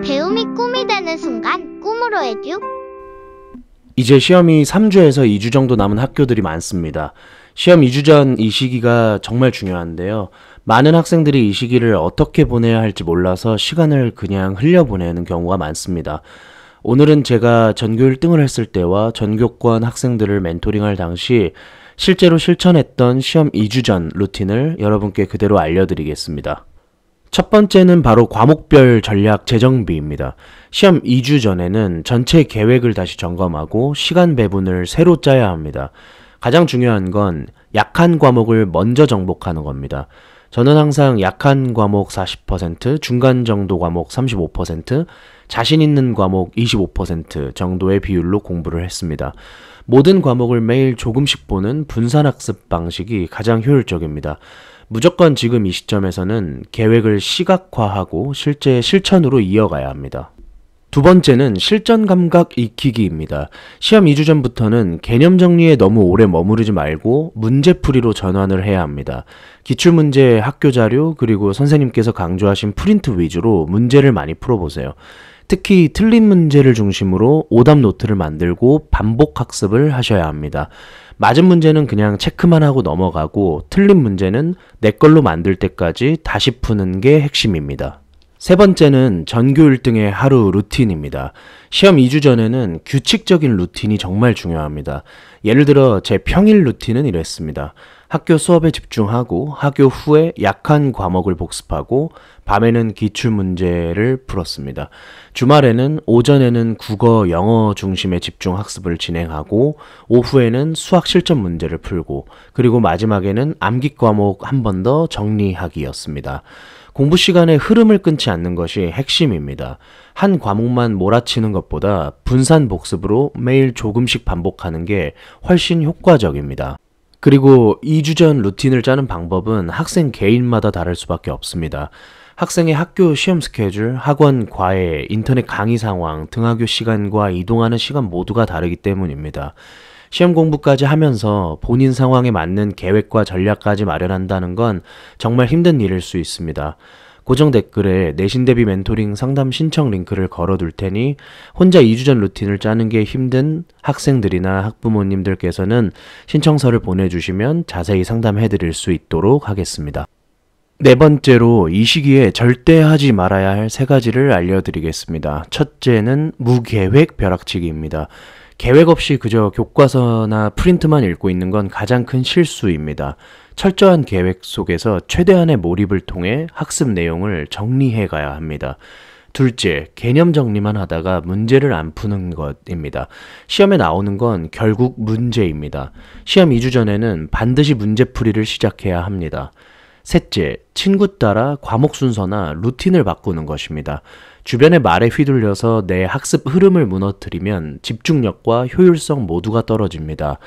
배움이 꿈이 되는 순간 꿈으로 에듀. 이제 시험이 3주에서 2주 정도 남은 학교들이 많습니다. 시험 2주 전 이 시기가 정말 중요한데요. 많은 학생들이 이 시기를 어떻게 보내야 할지 몰라서 시간을 그냥 흘려보내는 경우가 많습니다. 오늘은 제가 전교 1등을 했을 때와 전교권 학생들을 멘토링할 당시 실제로 실천했던 시험 2주 전 루틴을 여러분께 그대로 알려드리겠습니다. 첫 번째는 바로 과목별 전략 재정비입니다. 시험 2주 전에는 전체 계획을 다시 점검하고 시간 배분을 새로 짜야 합니다. 가장 중요한 건 약한 과목을 먼저 정복하는 겁니다. 저는 항상 약한 과목 40%, 중간 정도 과목 35%, 자신 있는 과목 25% 정도의 비율로 공부를 했습니다. 모든 과목을 매일 조금씩 보는 분산학습 방식이 가장 효율적입니다. 무조건 지금 이 시점에서는 계획을 시각화하고 실제 실천으로 이어가야 합니다. 두 번째는 실전 감각 익히기입니다. 시험 2주 전부터는 개념 정리에 너무 오래 머무르지 말고 문제풀이로 전환을 해야 합니다. 기출문제, 학교 자료, 그리고 선생님께서 강조하신 프린트 위주로 문제를 많이 풀어보세요. 특히 틀린 문제를 중심으로 오답 노트를 만들고 반복 학습을 하셔야 합니다. 맞은 문제는 그냥 체크만 하고 넘어가고 틀린 문제는 내 걸로 만들 때까지 다시 푸는 게 핵심입니다. 세 번째는 전교 1등의 하루 루틴입니다. 시험 2주 전에는 규칙적인 루틴이 정말 중요합니다. 예를 들어 제 평일 루틴은 이랬습니다. 학교 수업에 집중하고 학교 후에 약한 과목을 복습하고 밤에는 기출문제를 풀었습니다. 주말에는 오전에는 국어, 영어 중심의 집중 학습을 진행하고 오후에는 수학 실전 문제를 풀고 그리고 마지막에는 암기 과목 한 번 더 정리하기였습니다. 공부 시간의 흐름을 끊지 않는 것이 핵심입니다. 한 과목만 몰아치는 것보다 분산 복습으로 매일 조금씩 반복하는 게 훨씬 효과적입니다. 그리고 2주 전 루틴을 짜는 방법은 학생 개인마다 다를 수밖에 없습니다. 학생의 학교 시험 스케줄, 학원, 과외, 인터넷 강의 상황, 등하교 시간과 이동하는 시간 모두가 다르기 때문입니다. 시험 공부까지 하면서 본인 상황에 맞는 계획과 전략까지 마련한다는 건 정말 힘든 일일 수 있습니다. 고정 댓글에 내신 대비 멘토링 상담 신청 링크를 걸어둘 테니 혼자 2주 전 루틴을 짜는 게 힘든 학생들이나 학부모님들께서는 신청서를 보내주시면 자세히 상담해드릴 수 있도록 하겠습니다. 네 번째로 이 시기에 절대 하지 말아야 할 세 가지를 알려드리겠습니다. 첫째는 무계획 벼락치기입니다. 계획 없이 그저 교과서나 프린트만 읽고 있는 건 가장 큰 실수입니다. 철저한 계획 속에서 최대한의 몰입을 통해 학습 내용을 정리해 가야 합니다. 둘째, 개념 정리만 하다가 문제를 안 푸는 것입니다. 시험에 나오는 건 결국 문제입니다. 시험 2주 전에는 반드시 문제풀이를 시작해야 합니다. 셋째, 친구 따라 과목 순서나 루틴을 바꾸는 것입니다. 주변의 말에 휘둘려서 내 학습 흐름을 무너뜨리면 집중력과 효율성 모두가 떨어집니다.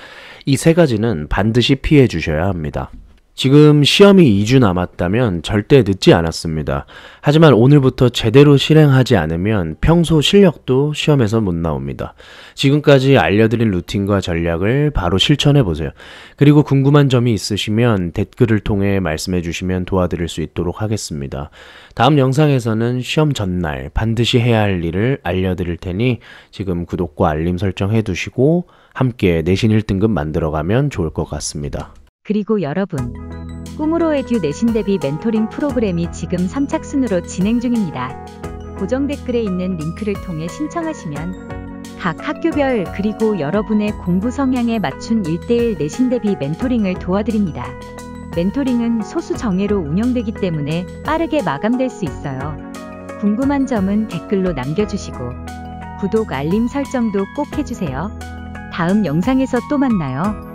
이 세 가지는 반드시 피해 주셔야 합니다. 지금 시험이 2주 남았다면 절대 늦지 않았습니다. 하지만 오늘부터 제대로 실행하지 않으면 평소 실력도 시험에서 못 나옵니다. 지금까지 알려드린 루틴과 전략을 바로 실천해보세요. 그리고 궁금한 점이 있으시면 댓글을 통해 말씀해 주시면 도와드릴 수 있도록 하겠습니다. 다음 영상에서는 시험 전날 반드시 해야 할 일을 알려드릴 테니 지금 구독과 알림 설정해 두시고 함께 내신 1등급 만들어가면 좋을 것 같습니다. 그리고 여러분, 꿈으로 에듀 내신 대비 멘토링 프로그램이 지금 선착순으로 진행 중입니다. 고정 댓글에 있는 링크를 통해 신청하시면 각 학교별 그리고 여러분의 공부 성향에 맞춘 1:1 내신 대비 멘토링을 도와드립니다. 멘토링은 소수 정예로 운영되기 때문에 빠르게 마감될 수 있어요. 궁금한 점은 댓글로 남겨주시고 구독, 알림 설정도 꼭 해주세요. 다음 영상에서 또 만나요.